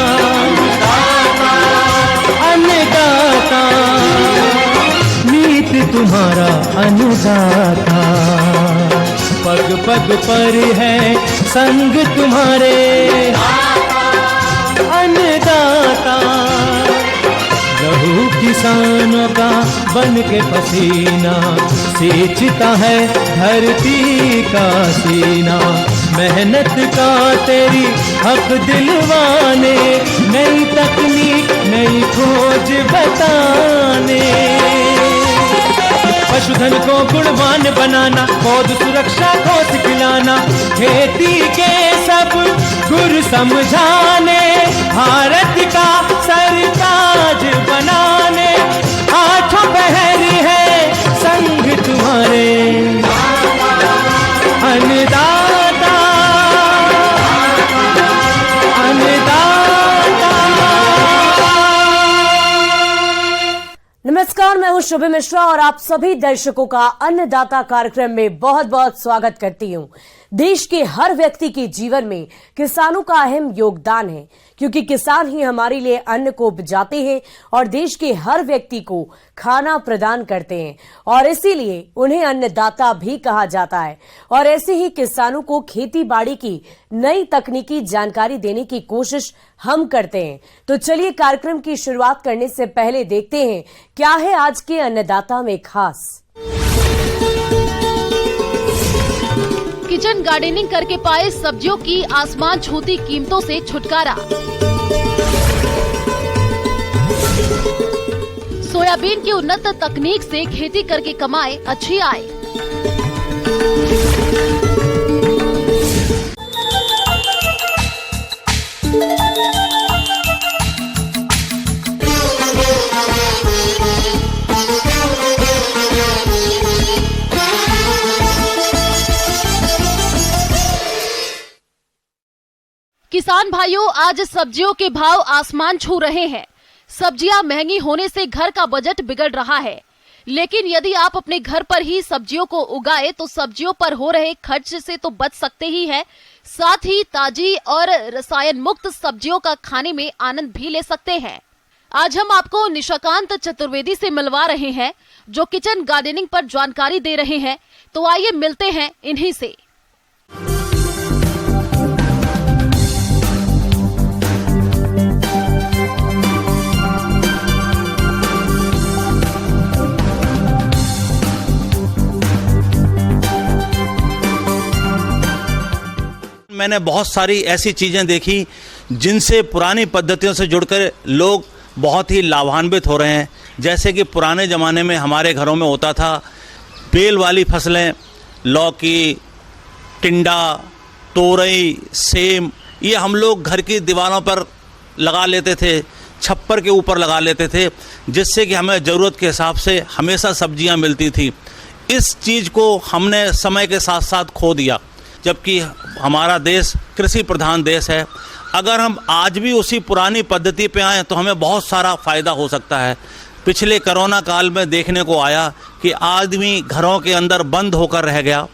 अन्नदाता, अन्नदाता, नीत तुम्हारा अन्नदाता। पग पग पर है संग तुम्हारे अन्नदाता। लहू किसानों का बन के पसीना सींचता है धरती का सीना। मेहनत का तेरी हक दिलवाने, नई तकनीक नई खोज बताने। पशुधन को गुणवान बनाना, पौध सुरक्षा को सिखलाना, खेती के सब गुर समझाने, भारत का सरताज बनाने। आठों पहर है संग तुम्हारे अन्नदाता, अन्नदाता। नमस्कार, मैं हूं शुभम मिश्रा और आप सभी दर्शकों का अन्नदाता कार्यक्रम में बहुत बहुत स्वागत करती हूं। देश के हर व्यक्ति के जीवन में किसानों का अहम योगदान है, क्योंकि किसान ही हमारे लिए अन्न को उपजाते हैं और देश के हर व्यक्ति को खाना प्रदान करते हैं, और इसीलिए उन्हें अन्नदाता भी कहा जाता है। और ऐसे ही किसानों को खेती बाड़ी की नई तकनीकी जानकारी देने की कोशिश हम करते हैं। तो चलिए कार्यक्रम की शुरुआत करने से पहले देखते हैं क्या है आज के अन्नदाता में खास। किचन गार्डनिंग करके पाए सब्जियों की आसमान छूती कीमतों से छुटकारा। सोयाबीन की उन्नत तकनीक से खेती करके कमाए अच्छी आय। किसान भाइयों, आज सब्जियों के भाव आसमान छू रहे हैं। सब्जियां महंगी होने से घर का बजट बिगड़ रहा है, लेकिन यदि आप अपने घर पर ही सब्जियों को उगाए तो सब्जियों पर हो रहे खर्च से तो बच सकते ही हैं, साथ ही ताजी और रसायन मुक्त सब्जियों का खाने में आनंद भी ले सकते हैं। आज हम आपको निशाकांत चतुर्वेदी से मिलवा रहे हैं, जो किचन गार्डनिंग पर जानकारी दे रहे हैं। तो आइए मिलते हैं इन्हीं से। मैंने बहुत सारी ऐसी चीज़ें देखी जिनसे पुरानी पद्धतियों से जुड़कर लोग बहुत ही लाभान्वित हो रहे हैं। जैसे कि पुराने ज़माने में हमारे घरों में होता था, बेल वाली फसलें, लौकी, टिंडा, तोरई, सेम, ये हम लोग घर की दीवारों पर लगा लेते थे, छप्पर के ऊपर लगा लेते थे, जिससे कि हमें ज़रूरत के हिसाब से हमेशा सब्जियां मिलती थी। इस चीज़ को हमने समय के साथ साथ खो दिया, जबकि हमारा देश कृषि प्रधान देश है। अगर हम आज भी उसी पुरानी पद्धति पे आएँ तो हमें बहुत सारा फ़ायदा हो सकता है। पिछले कोरोना काल में देखने को आया कि आदमी घरों के अंदर बंद होकर रह गया।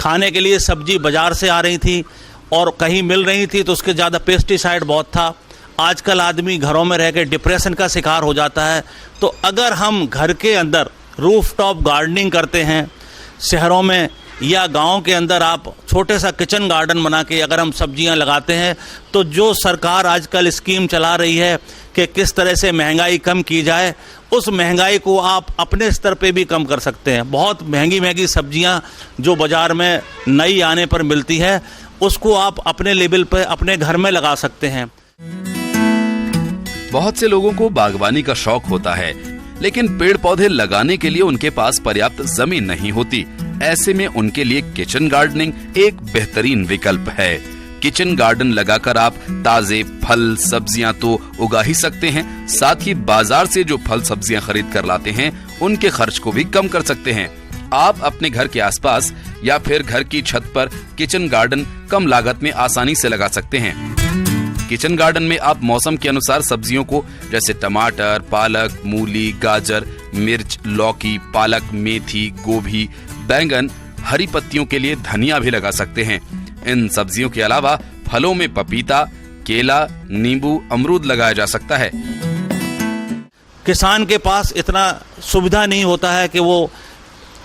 खाने के लिए सब्जी बाज़ार से आ रही थी और कहीं मिल रही थी तो उसके ज़्यादा पेस्टिसाइड बहुत था। आजकल आदमी घरों में रह के डिप्रेशन का शिकार हो जाता है। तो अगर हम घर के अंदर रूफटॉप गार्डनिंग करते हैं, शहरों में या गांव के अंदर आप छोटे सा किचन गार्डन बना के अगर हम सब्जियां लगाते हैं, तो जो सरकार आजकल स्कीम चला रही है कि किस तरह से महंगाई कम की जाए, उस महंगाई को आप अपने स्तर पे भी कम कर सकते हैं। बहुत महंगी महंगी सब्जियां जो बाज़ार में नई आने पर मिलती है, उसको आप अपने लेवल पे अपने घर में लगा सकते हैं। बहुत से लोगों को बागवानी का शौक होता है, लेकिन पेड़ पौधे लगाने के लिए उनके पास पर्याप्त जमीन नहीं होती। ऐसे में उनके लिए किचन गार्डनिंग एक बेहतरीन विकल्प है। किचन गार्डन लगाकर आप ताजे फल सब्जियां तो उगा ही सकते हैं, साथ ही बाजार से जो फल सब्जियां खरीद कर लाते हैं उनके खर्च को भी कम कर सकते हैं। आप अपने घर के आसपास या फिर घर की छत पर किचन गार्डन कम लागत में आसानी से लगा सकते हैं। किचन गार्डन में आप मौसम के अनुसार सब्जियों को जैसे टमाटर, पालक, मूली, गाजर, मिर्च, लौकी, पालक, मेथी, गोभी, बैंगन, हरी पत्तियों के लिए धनिया भी लगा सकते हैं। इन सब्जियों के अलावा फलों में पपीता, केला, नींबू, अमरूद लगाया जा सकता है। किसान के पास इतना सुविधा नहीं होता है कि वो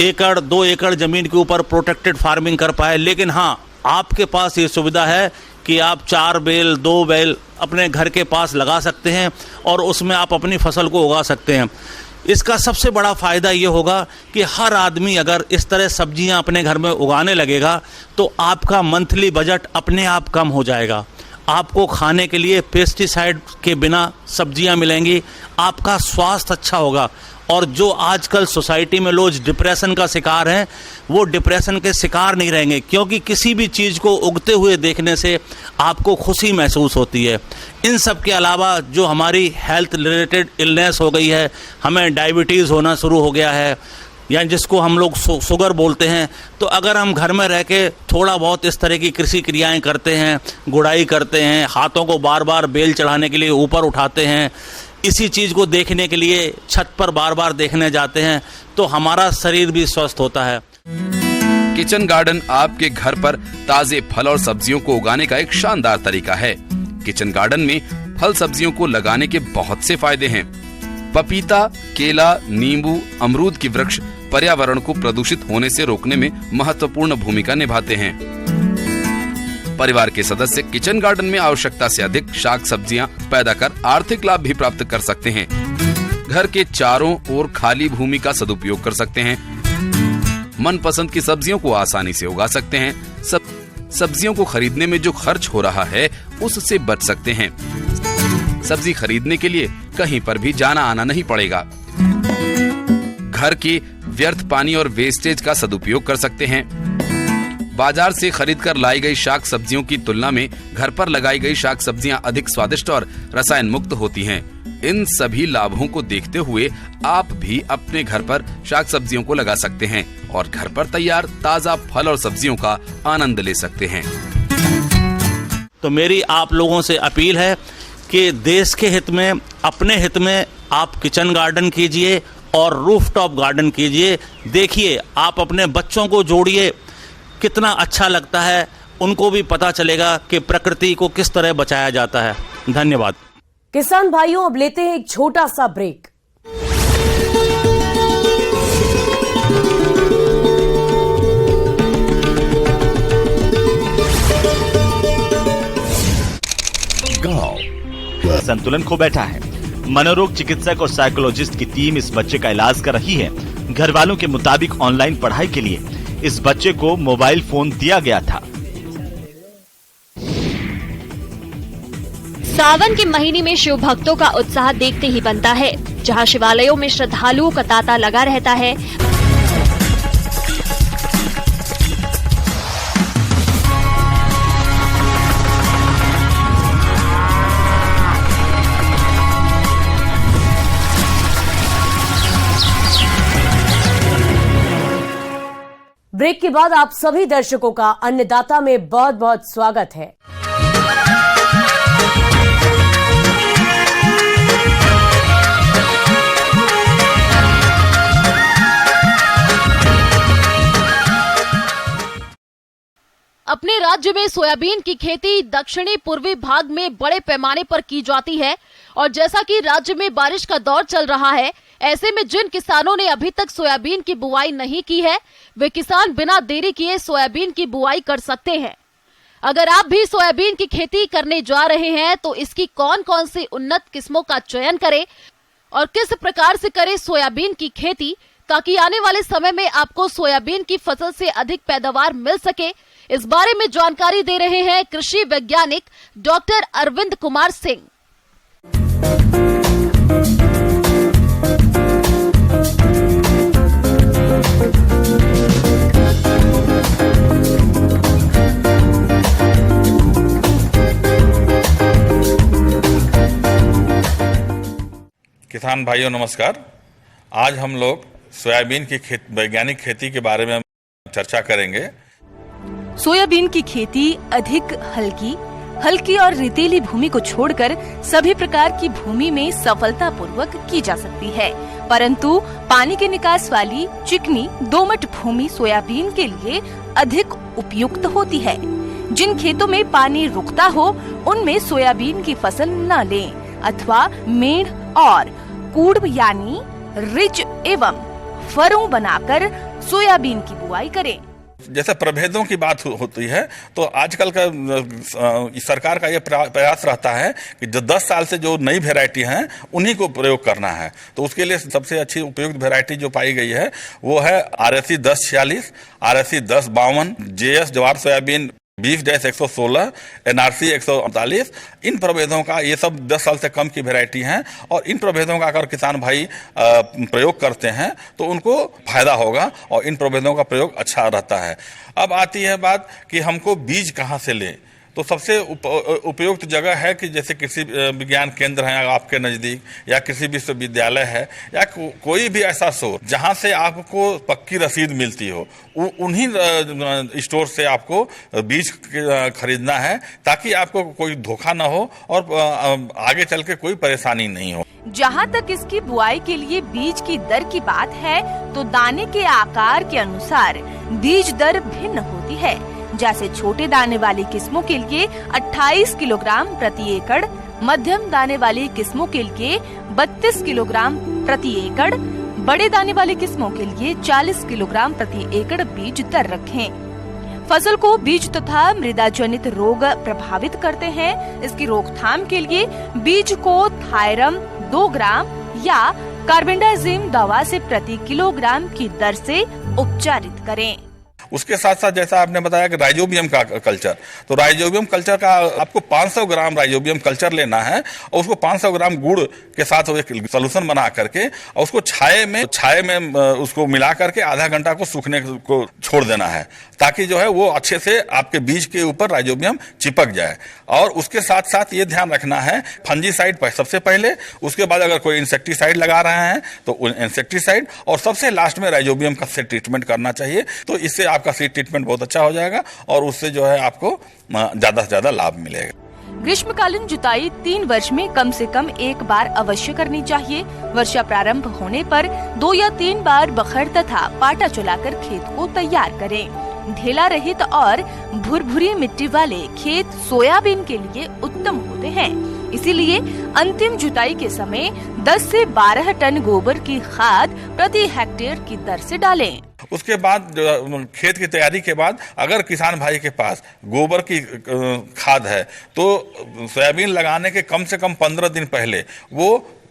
1-2 एकड़ जमीन के ऊपर प्रोटेक्टेड फार्मिंग कर पाए, लेकिन हाँ, आपके पास ये सुविधा है कि आप 4 बेल 2 बेल अपने घर के पास लगा सकते हैं और उसमें आप अपनी फसल को उगा सकते हैं। इसका सबसे बड़ा फ़ायदा ये होगा कि हर आदमी अगर इस तरह सब्जियां अपने घर में उगाने लगेगा तो आपका मंथली बजट अपने आप कम हो जाएगा। आपको खाने के लिए पेस्टिसाइड के बिना सब्जियां मिलेंगी, आपका स्वास्थ्य अच्छा होगा। और जो आजकल सोसाइटी में लोग डिप्रेशन का शिकार हैं, वो डिप्रेशन के शिकार नहीं रहेंगे, क्योंकि किसी भी चीज़ को उगते हुए देखने से आपको खुशी महसूस होती है। इन सब के अलावा जो हमारी हेल्थ रिलेटेड इलनेस हो गई है, हमें डायबिटीज़ होना शुरू हो गया है, या जिसको हम लोग शुगर बोलते हैं, तो अगर हम घर में रह के थोड़ा बहुत इस तरह की कृषि क्रियाएं करते हैं, गुड़ाई करते हैं, हाथों को बार बार बेल चढ़ाने के लिए ऊपर उठाते हैं, इसी चीज़ को देखने के लिए छत पर बार बार देखने जाते हैं, तो हमारा शरीर भी स्वस्थ होता है। किचन गार्डन आपके घर पर ताजे फल और सब्जियों को उगाने का एक शानदार तरीका है। किचन गार्डन में फल सब्जियों को लगाने के बहुत से फायदे हैं। पपीता, केला, नींबू, अमरूद की वृक्ष पर्यावरण को प्रदूषित होने से रोकने में महत्वपूर्ण भूमिका निभाते हैं। परिवार के सदस्य किचन गार्डन में आवश्यकता से अधिक शाक सब्जियां पैदा कर आर्थिक लाभ भी प्राप्त कर सकते हैं। घर के चारों ओर खाली भूमि का सदुपयोग कर सकते हैं। मनपसंद की सब्जियों को आसानी से उगा सकते हैं। सब्जियों को खरीदने में जो खर्च हो रहा है उससे बच सकते हैं। सब्जी खरीदने के लिए कहीं पर भी जाना आना नहीं पड़ेगा। घर के व्यर्थ पानी और वेस्टेज का सदुपयोग कर सकते हैं। बाजार से खरीदकर लाई गई शाक सब्जियों की तुलना में घर पर लगाई गई शाक सब्जियां अधिक स्वादिष्ट और रसायन मुक्त होती हैं। इन सभी लाभों को देखते हुए आप भी अपने घर पर शाक सब्जियों को लगा सकते हैं और घर पर तैयार ताजा फल और सब्जियों का आनंद ले सकते हैं। तो मेरी आप लोगों से अपील है कि देश के हित में, अपने हित में आप किचन गार्डन कीजिए और रूफटॉप गार्डन कीजिए। देखिए, आप अपने बच्चों को जोड़िए, कितना अच्छा लगता है, उनको भी पता चलेगा कि प्रकृति को किस तरह बचाया जाता है। धन्यवाद। किसान भाइयों, अब लेते हैं एक छोटा सा ब्रेक। गांव संतुलन खो बैठा है। मनोरोग चिकित्सक और साइकोलॉजिस्ट की टीम इस बच्चे का इलाज कर रही है। घर वालों के मुताबिक ऑनलाइन पढ़ाई के लिए इस बच्चे को मोबाइल फोन दिया गया था। सावन के महीने में शिव भक्तों का उत्साह देखते ही बनता है। जहां शिवालयों में श्रद्धालुओं का तांता लगा रहता है, ब्रेक के बाद आप सभी दर्शकों का अन्नदाता में बहुत बहुत स्वागत है। अपने राज्य में सोयाबीन की खेती दक्षिणी पूर्वी भाग में बड़े पैमाने पर की जाती है और जैसा कि राज्य में बारिश का दौर चल रहा है, ऐसे में जिन किसानों ने अभी तक सोयाबीन की बुआई नहीं की है, वे किसान बिना देरी किए सोयाबीन की बुआई कर सकते हैं। अगर आप भी सोयाबीन की खेती करने जा रहे हैं तो इसकी कौन कौन सी उन्नत किस्मों का चयन करें और किस प्रकार से करें सोयाबीन की खेती, ताकि आने वाले समय में आपको सोयाबीन की फसल से अधिक पैदावार मिल सके, इस बारे में जानकारी दे रहे हैं कृषि वैज्ञानिक डॉक्टर अरविंद कुमार सिंह। किसान भाइयों नमस्कार। आज हम लोग सोयाबीन की वैज्ञानिक खेती के बारे में चर्चा करेंगे। सोयाबीन की खेती अधिक हल्की और रेतीली भूमि को छोड़कर सभी प्रकार की भूमि में सफलतापूर्वक की जा सकती है, परंतु पानी के निकास वाली चिकनी दोमट भूमि सोयाबीन के लिए अधिक उपयुक्त होती है। जिन खेतों में पानी रुकता हो उनमें सोयाबीन की फसल न लें अथवा मेढ़ और कूड़ यानी रिज एवं फरों बनाकर सोयाबीन की बुआई करें। जैसे प्रभेदों की बात होती है तो आजकल का सरकार का ये प्रयास रहता है कि जो 10 साल से जो नई वैरायटी हैं उन्हीं को प्रयोग करना है। तो उसके लिए सबसे अच्छी उपयुक्त वैरायटी जो पाई गई है वो है RSE 1046, RSE 1052, JS जवार सोयाबीन 20-116, NRC 148। इन प्रभेदों का ये सब 10 साल से कम की वैरायटी हैं और इन प्रभेदों का अगर किसान भाई प्रयोग करते हैं तो उनको फायदा होगा और इन प्रभेदों का प्रयोग अच्छा रहता है। अब आती है बात कि हमको बीज कहाँ से लें। तो सबसे उपयुक्त जगह है कि जैसे कृषि विज्ञान केंद्र है आपके नज़दीक या कृषि विश्वविद्यालय है या कोई भी ऐसा स्टोर जहां से आपको पक्की रसीद मिलती हो, उन्हीं स्टोर से आपको बीज खरीदना है ताकि आपको कोई धोखा ना हो और आगे चल के कोई परेशानी नहीं हो। जहाँ तक इसकी बुआई के लिए बीज की दर की बात है तो दाने के आकार के अनुसार बीज दर भिन्न होती है। जैसे छोटे दाने वाली किस्मों के लिए 28 किलोग्राम प्रति एकड़, मध्यम दाने वाली किस्मों के लिए 32 किलोग्राम प्रति एकड़, बड़े दाने वाली किस्मों के लिए 40 किलोग्राम प्रति एकड़ बीज दर रखें। फसल को बीज तथा मृदा जनित रोग प्रभावित करते हैं। इसकी रोकथाम के लिए बीज को थायरम 2 ग्राम या कार्बेंडाजिम दवा से प्रति किलोग्राम की दर से उपचारित करें। उसके साथ साथ जैसा आपने बताया कि राइजोबियम का कल्चर, तो राइजोबियम कल्चर का आपको 500 ग्राम राइजोबियम कल्चर लेना है और उसको 500 ग्राम गुड़ के साथ एक सोल्यूशन बना करके और उसको छाये में उसको मिला करके आधा घंटा को सूखने को छोड़ देना है ताकि जो है वो अच्छे से आपके बीज के ऊपर राइजोबियम चिपक जाए। और उसके साथ साथ ये ध्यान रखना है फंजीसाइड सबसे पहले, उसके बाद अगर कोई इंसेक्टिसाइड लगा रहे हैं तो इंसेक्टिसाइड और सबसे लास्ट में राइजोबियम का से ट्रीटमेंट करना चाहिए। तो इससे आपका सीड ट्रीटमेंट बहुत अच्छा हो जाएगा और उससे जो है आपको ज्यादा से ज्यादा लाभ मिलेगा। ग्रीष्मकालीन जुताई 3 वर्ष में कम से कम 1 बार अवश्य करनी चाहिए। वर्षा प्रारंभ होने पर 2 या 3 बार बखर तथा पाटा चलाकर खेत को तैयार करें। ढेला रहित और भुरभुरी मिट्टी वाले खेत सोयाबीन के लिए उत्तम होते हैं। इसीलिए अंतिम जुताई के समय 10 से 12 टन गोबर की खाद प्रति हेक्टेयर की दर से डालें। उसके बाद खेत की तैयारी के बाद अगर किसान भाई के पास गोबर की खाद है तो सोयाबीन लगाने के कम से कम 15 दिन पहले वो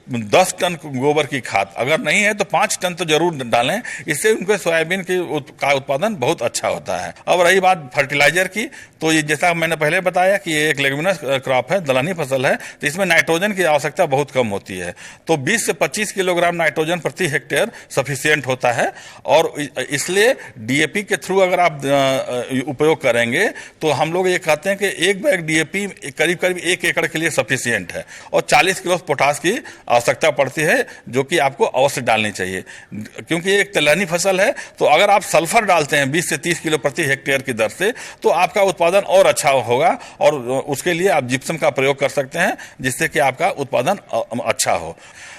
10 टन गोबर की खाद, अगर नहीं है तो 5 टन तो जरूर डालें। इससे उनके सोयाबीन का उत्पादन बहुत अच्छा होता है। अब रही बात फर्टिलाइजर की, तो ये जैसा मैंने पहले बताया कि ये एक लेग्यूमिनस क्रॉप है, दलहनी फसल है, तो इसमें नाइट्रोजन की आवश्यकता बहुत कम होती है। तो 20 से 25 किलोग्राम नाइट्रोजन प्रति हेक्टेयर सफिशियंट होता है और इसलिए DAP के थ्रू अगर आप उपयोग करेंगे तो हम लोग ये कहते हैं कि 1 बैग DAP करीब 1 एकड़ के लिए सफिशियंट है और 40 किलो पोटास की आवश्यकता पड़ती है जो कि आपको अवश्य डालनी चाहिए। क्योंकि एक तिलहनी फसल है तो अगर आप सल्फर डालते हैं 20 से 30 किलो प्रति हेक्टेयर की दर से तो आपका उत्पादन और अच्छा होगा और उसके लिए आप जिप्सम का प्रयोग कर सकते हैं जिससे कि आपका उत्पादन अच्छा हो।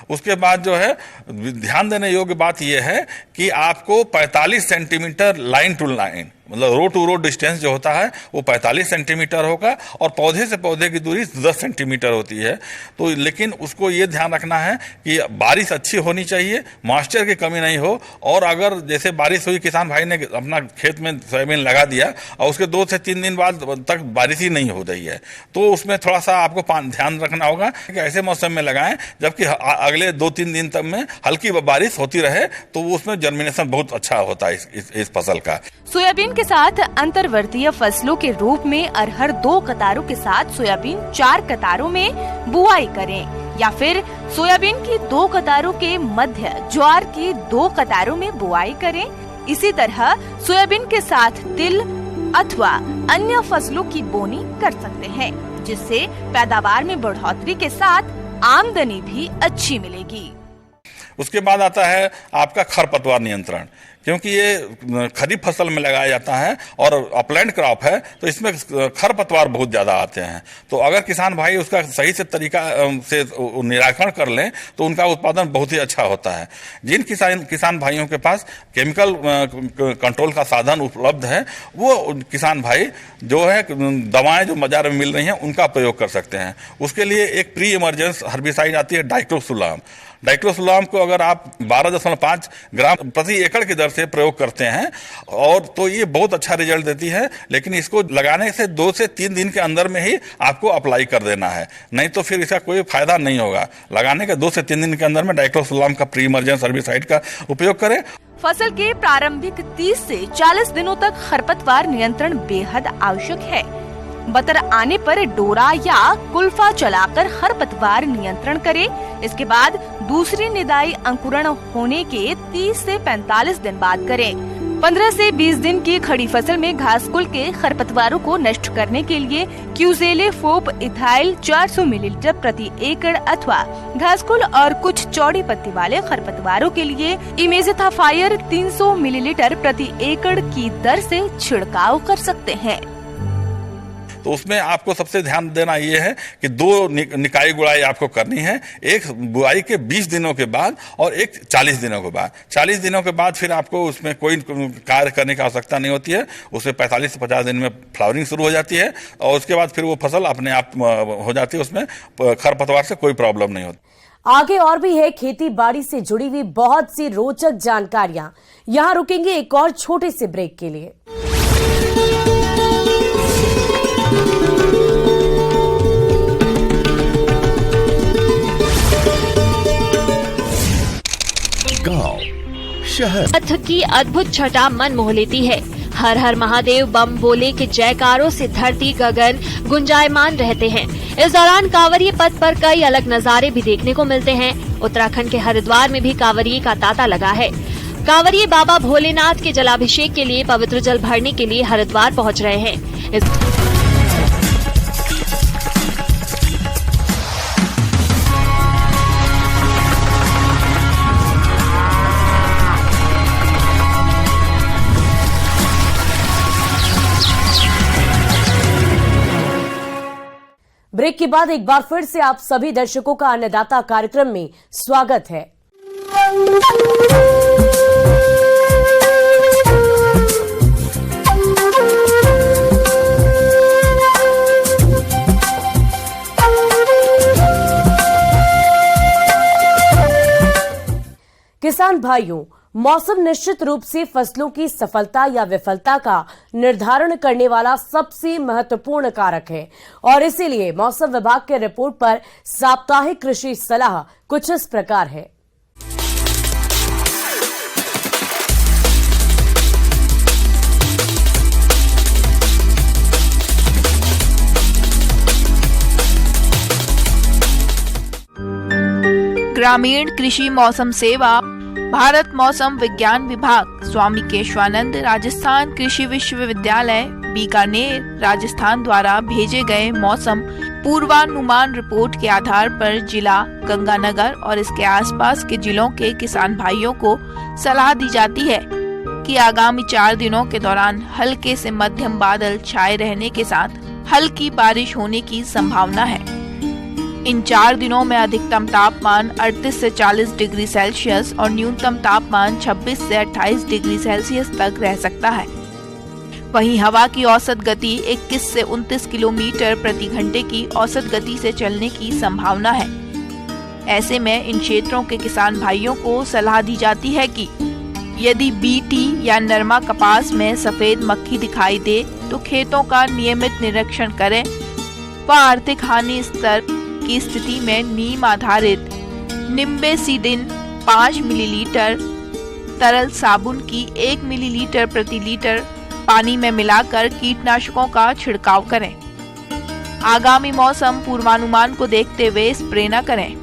उसके बाद जो है ध्यान देने योग्य बात यह है कि आपको 45 सेंटीमीटर लाइन टू लाइन मतलब रो टू रो डिस्टेंस जो होता है वो 45 सेंटीमीटर होगा और पौधे से पौधे की दूरी 10 सेंटीमीटर होती है। तो लेकिन उसको ये ध्यान रखना है कि बारिश अच्छी होनी चाहिए, मॉइस्चर की कमी नहीं हो। और अगर जैसे बारिश हुई, किसान भाई ने अपना खेत में सोयाबीन लगा दिया और उसके 2 से 3 दिन बाद तक बारिश ही नहीं हो रही है तो उसमें थोड़ा सा आपको ध्यान रखना होगा कि ऐसे मौसम में लगाएं जबकि अगले 2-3 दिन तक में हल्की बारिश होती रहे तो उसमें जर्मिनेशन बहुत अच्छा होता है इस फसल का। सोयाबीन के साथ अंतर्वर्तीय फसलों के रूप में अरहर 2 कतारों के साथ सोयाबीन 4 कतारों में बुआई करें या फिर सोयाबीन की 2 कतारों के मध्य ज्वार की 2 कतारों में बुआई करें। इसी तरह सोयाबीन के साथ तिल अथवा अन्य फसलों की बोनी कर सकते हैं जिससे पैदावार में बढ़ोतरी के साथ आमदनी भी अच्छी मिलेगी। उसके बाद आता है आपका खरपतवार नियंत्रण क्योंकि ये खरीफ फसल में लगाया जाता है और अपलैंड क्रॉप है, तो इसमें खरपतवार बहुत ज्यादा आते हैं। तो अगर किसान भाई उसका सही से तरीका से निराकरण कर लें तो उनका उत्पादन बहुत ही अच्छा होता है। जिन किसान भाइयों के पास केमिकल कंट्रोल का साधन उपलब्ध है, वो किसान भाई जो है दवाएं जो बाजार में मिल रही हैं उनका प्रयोग कर सकते हैं। उसके लिए एक प्री इमरजेंस हर्बिसाइड आती है डाइक्लोसुलाम। डाइक्लोसुलाम को अगर आप 12.5 ग्राम प्रति एकड़ की दर से प्रयोग करते हैं और तो ये बहुत अच्छा रिजल्ट देती है, लेकिन इसको लगाने से 2 से 3 दिन के अंदर में ही आपको अप्लाई कर देना है, नहीं तो फिर इसका कोई फायदा नहीं होगा। लगाने के 2 से 3 दिन के अंदर में डाइक्लोसुलाम का प्री इमरजेंस हर्बिसाइड का उपयोग करें। फसल के प्रारंभिक 30 से 40 दिनों तक खरपतवार नियंत्रण बेहद आवश्यक है। बतर आने पर डोरा या कुल्फा चलाकर खरपतवार नियंत्रण करें। इसके बाद दूसरी निदाई अंकुरण होने के 30 से 45 दिन बाद करें। 15 से 20 दिन की खड़ी फसल में घासकुल के खरपतवारों को नष्ट करने के लिए क्यूजेलेफोप इथाइल 400 मिलीलीटर प्रति एकड़ अथवा घासकुल और कुछ चौड़ी पत्ती वाले खरपतवारों के लिए इमेज़ेथाफायर 300 मिलीलीटर प्रति एकड़ की दर से छिड़काव कर सकते हैं। तो उसमें आपको सबसे ध्यान देना ये है कि 2 निकाई गुड़ाई आपको करनी है, एक बुआई के 20 दिनों के बाद और एक 40 दिनों के बाद। 40 दिनों के बाद फिर आपको उसमें कोई कार्य करने की आवश्यकता नहीं होती है। उसमें 45 से 50 दिन में फ्लावरिंग शुरू हो जाती है और उसके बाद फिर वो फसल अपने आप हो जाती है, उसमें खरपतवार से कोई प्रॉब्लम नहीं होती। आगे और भी है खेती बाड़ी से जुड़ी हुई बहुत सी रोचक जानकारियां। यहां रुकेंगे एक और छोटे से ब्रेक के लिए। गांव, शहर, पथ की अद्भुत छटा मन मोह लेती है। हर हर महादेव बम बोले के जयकारों से धरती गगन गुंजायमान रहते हैं। इस दौरान कांवरिये पथ पर कई अलग नजारे भी देखने को मिलते हैं। उत्तराखंड के हरिद्वार में भी कांवरिये का तांता लगा है। कांवरिये बाबा भोलेनाथ के जलाभिषेक के लिए पवित्र जल भरने के लिए हरिद्वार पहुंच रहे हैं। ब्रेक के बाद एक बार फिर से आप सभी दर्शकों का अन्नदाता कार्यक्रम में स्वागत है। किसान भाइयों, मौसम निश्चित रूप से फसलों की सफलता या विफलता का निर्धारण करने वाला सबसे महत्वपूर्ण कारक है और इसीलिए मौसम विभाग के रिपोर्ट पर साप्ताहिक कृषि सलाह कुछ इस प्रकार है। ग्रामीण कृषि मौसम सेवा, भारत मौसम विज्ञान विभाग, स्वामी केशवानंद राजस्थान कृषि विश्वविद्यालय बीकानेर राजस्थान द्वारा भेजे गए मौसम पूर्वानुमान रिपोर्ट के आधार पर जिला गंगानगर और इसके आसपास के जिलों के किसान भाइयों को सलाह दी जाती है कि आगामी 4 दिनों के दौरान हल्के से मध्यम बादल छाए रहने के साथ हल्की बारिश होने की संभावना है। इन 4 दिनों में अधिकतम तापमान 38 से 40 डिग्री सेल्सियस और न्यूनतम तापमान 26 से 28 डिग्री सेल्सियस तक रह सकता है। वहीं हवा की औसत गति 21 से 29 किलोमीटर प्रति घंटे की औसत गति से चलने की संभावना है। ऐसे में इन क्षेत्रों के किसान भाइयों को सलाह दी जाती है कि यदि बीटी या नरमा कपास में सफेद मक्खी दिखाई दे तो खेतों का नियमित निरीक्षण करें व आर्थिक हानि स्तर की स्थिति में नीम आधारित निम्बेसिडिन 5 मिलीलीटर तरल साबुन की 1 मिलीलीटर प्रति लीटर पानी में मिलाकर कीटनाशकों का छिड़काव करें। आगामी मौसम पूर्वानुमान को देखते हुए स्प्रे न करें।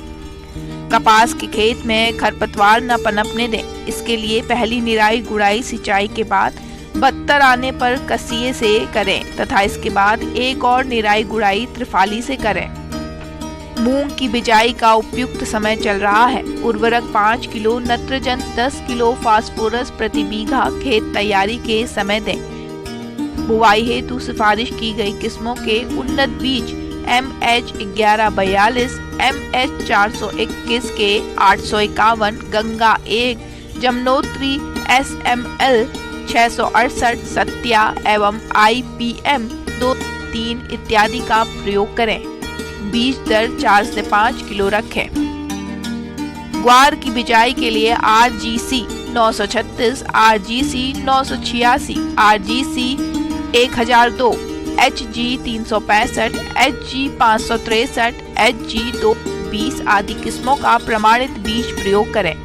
कपास के खेत में खरपतवार न पनपने दें। इसके लिए पहली निराई गुड़ाई सिंचाई के बाद बत्तर आने पर कसिये से करें तथा इसके बाद एक और निराई गुड़ाई त्रिफाली से करें। मूंग की बिजाई का उपयुक्त समय चल रहा है। उर्वरक 5 किलो, नत्रजन 10 किलो, फास्फोरस प्रति बीघा खेत तैयारी के समय दें। बुवाई हेतु सिफारिश की गई किस्मों के उन्नत बीज MH1142, MH421 के 851, गंगा 1, जमुनोत्री SML 668, सत्या एवं IPM 2-3 इत्यादि का प्रयोग करें। बीज दर 4 से 5 किलो रखें। ग्वार की बिजाई के लिए RGC 936, RGC 986, RGC 1002, HG 365, HG 563, HG 220 आदि किस्मों का प्रमाणित बीज प्रयोग करें।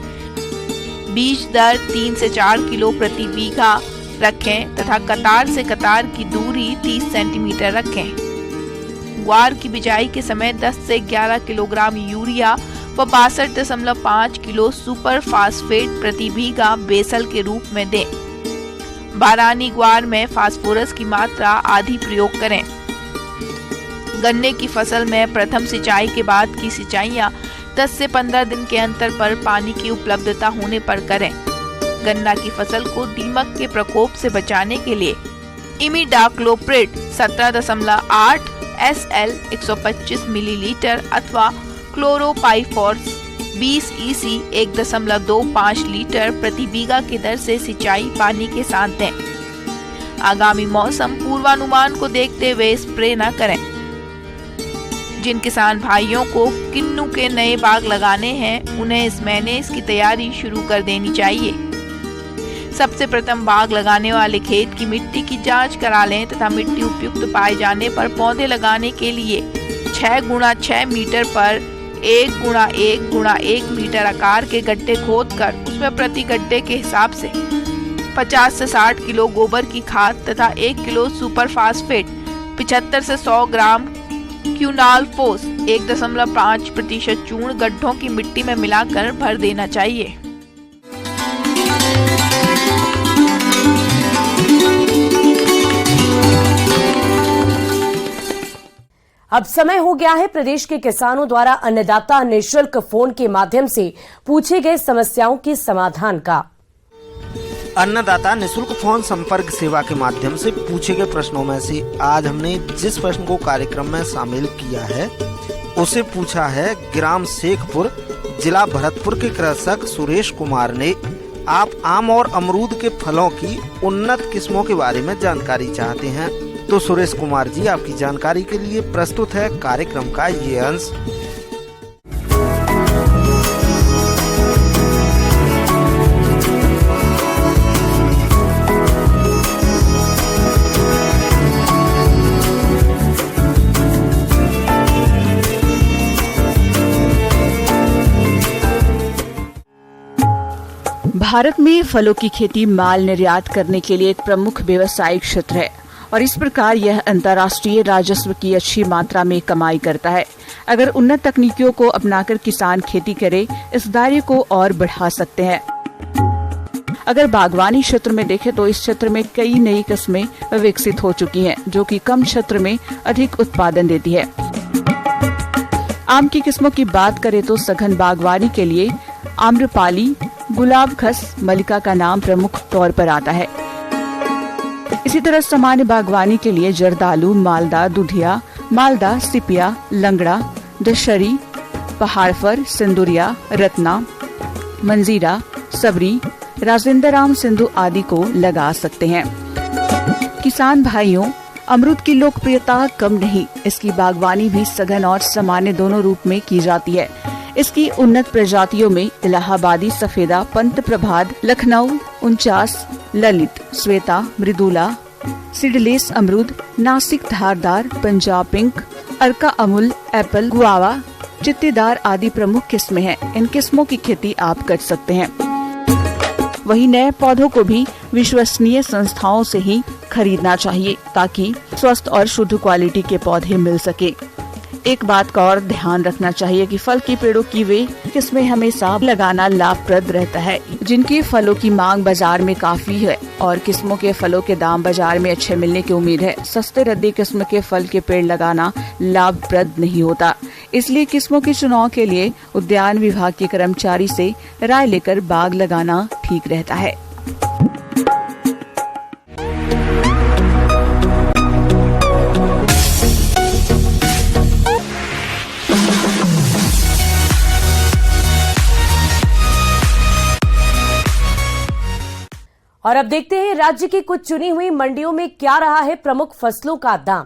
बीज दर 3 से 4 किलो प्रति बीघा रखें तथा कतार से कतार की दूरी 30 सेंटीमीटर रखें। ग्वार की बिजाई के समय 10 से 11 किलोग्राम यूरिया व 62.5 किलो सुपर फास्फेट प्रति बीघा बेसल के रूप में दें। बारानी ग्वार में फास्फोरस की मात्रा आधी प्रयोग करें। गन्ने की फसल में प्रथम सिंचाई के बाद की सिंचाइयां 10 से 15 दिन के अंतर पर पानी की उपलब्धता होने पर करें। गन्ना की फसल को दीमक के प्रकोप से बचाने के लिए इमिडाक्लोप्रिड 17.8 SL 125 मिलीलीटर अथवा क्लोरोपाइफॉस 20 EC 1.25 लीटर प्रति बीघा की दर से सिंचाई पानी के साथ दें। आगामी मौसम पूर्वानुमान को देखते हुए स्प्रे न करें। जिन किसान भाइयों को किन्नू के नए बाग लगाने हैं उन्हें इस महीने इसकी तैयारी शुरू कर देनी चाहिए। सबसे प्रथम बाग लगाने वाले खेत की मिट्टी की जांच करा लें तथा मिट्टी उपयुक्त पाए जाने पर पौधे लगाने के लिए 6x6 मीटर पर 1x1x1 मीटर आकार के गड्ढे खोदकर उसमें प्रति गड्ढे के हिसाब से 50 से 60 किलो गोबर की खाद तथा 1 किलो सुपर फास्फेट, 75 से 100 ग्राम क्यूनालफोस, 1.5% चूर्ण गड्ढों की मिट्टी में मिलाकर भर देना चाहिए। अब समय हो गया है प्रदेश के किसानों द्वारा अन्नदाता निःशुल्क फोन के माध्यम से पूछे गए समस्याओं के समाधान का। अन्नदाता निःशुल्क फोन संपर्क सेवा के माध्यम से पूछे गए प्रश्नों में से आज हमने जिस प्रश्न को कार्यक्रम में शामिल किया है उसे पूछा है ग्राम शेखपुर, जिला भरतपुर के कृषक सुरेश कुमार ने। आप आम और अमरूद के फलों की उन्नत किस्मों के बारे में जानकारी चाहते हैं तो सुरेश कुमार जी आपकी जानकारी के लिए प्रस्तुत है कार्यक्रम का ये अंश। भारत में फलों की खेती माल निर्यात करने के लिए एक प्रमुख व्यवसायिक क्षेत्र है और इस प्रकार यह अंतर्राष्ट्रीय राजस्व की अच्छी मात्रा में कमाई करता है। अगर उन्नत तकनीकों को अपनाकर किसान खेती करे, इस दायरे को और बढ़ा सकते हैं। अगर बागवानी क्षेत्र में देखें तो इस क्षेत्र में कई नई किस्में विकसित हो चुकी हैं, जो कि कम क्षेत्र में अधिक उत्पादन देती है। आम की किस्मों की बात करें तो सघन बागवानी के लिए आम्रपाली, गुलाब खस, मलिका का नाम प्रमुख तौर पर आता है। इसी तरह सामान्य बागवानी के लिए जर्दालू, मालदा, दुधिया, मालदा, सिपिया, लंगड़ा, दशहरी, पहाड़फर, सिंदुरिया, रत्ना, मंजीरा, सबरी, राजेंद्र राम सिंधु आदि को लगा सकते हैं। किसान भाइयों, अमरूद की लोकप्रियता कम नहीं, इसकी बागवानी भी सघन और सामान्य दोनों रूप में की जाती है। इसकी उन्नत प्रजातियों में इलाहाबादी सफेदा, पंत प्रभात, लखनऊ 49, ललित, श्वेता, मृदुला, सीडलेस अमरूद, नासिक धारदार, पंजाब पिंक, अर्का अमूल, एप्पल, गुआवा, चित्तीदार आदि प्रमुख किस्में हैं। इन किस्मों की खेती आप कर सकते हैं। वहीं नए पौधों को भी विश्वसनीय संस्थाओं से ही खरीदना चाहिए ताकि स्वस्थ और शुद्ध क्वालिटी के पौधे मिल सके। एक बात का और ध्यान रखना चाहिए कि फल के पेड़ों की वे किस्में हमेशा लगाना लाभप्रद रहता है जिनकी फलों की मांग बाजार में काफी है और किस्मों के फलों के दाम बाजार में अच्छे मिलने की उम्मीद है। सस्ते रद्दी किस्म के फल के पेड़ लगाना लाभप्रद नहीं होता। इसलिए किस्मों के चुनाव के लिए उद्यान विभाग के कर्मचारी से राय लेकर बाग लगाना ठीक रहता है। और अब देखते हैं राज्य की कुछ चुनी हुई मंडियों में क्या रहा है प्रमुख फसलों का दाम।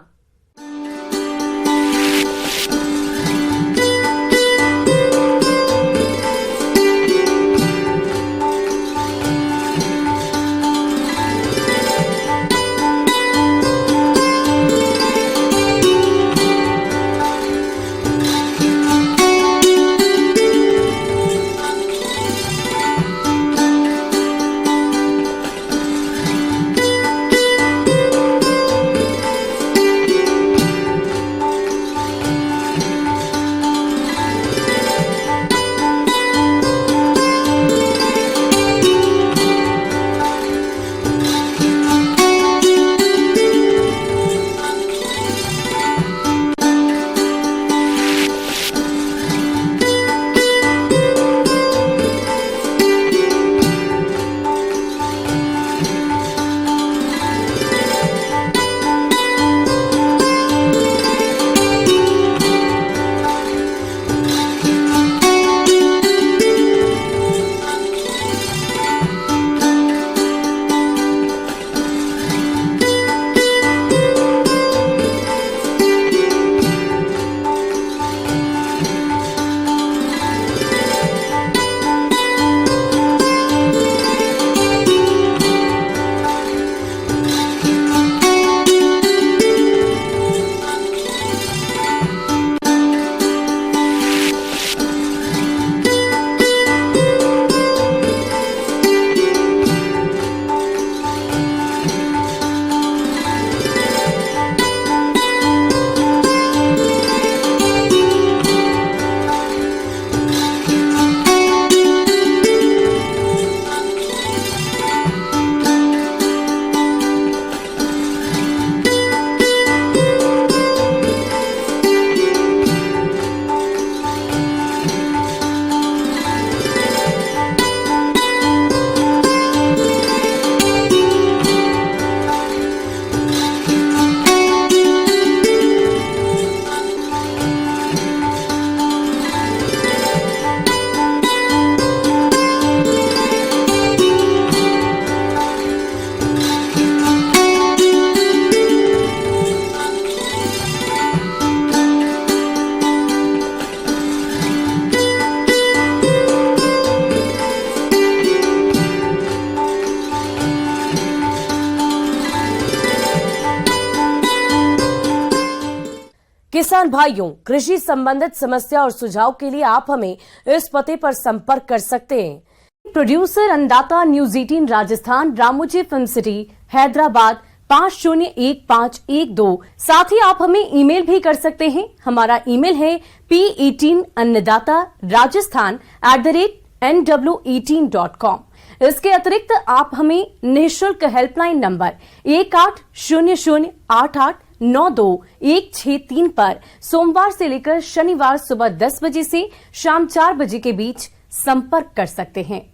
किसान भाइयों, कृषि संबंधित समस्या और सुझाव के लिए आप हमें इस पते पर संपर्क कर सकते हैं। प्रोड्यूसर अन्नदाता news 18 Rajasthan, Ramoji film city, Hyderabad 501512। साथ ही आप हमें ईमेल भी कर सकते हैं। हमारा ईमेल है p18annadatarajasthan@nw18.com। इसके अतिरिक्त आप हमें निःशुल्क हेल्पलाइन नंबर 180088921663 पर सोमवार से लेकर शनिवार सुबह 10 बजे से शाम 4 बजे के बीच संपर्क कर सकते हैं।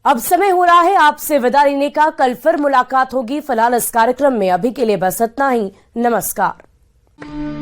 अब समय हो रहा है आपसे विदा लेने का। कल फिर मुलाकात होगी। फिलहाल इस कार्यक्रम में अभी के लिए बस इतना ही। नमस्कार।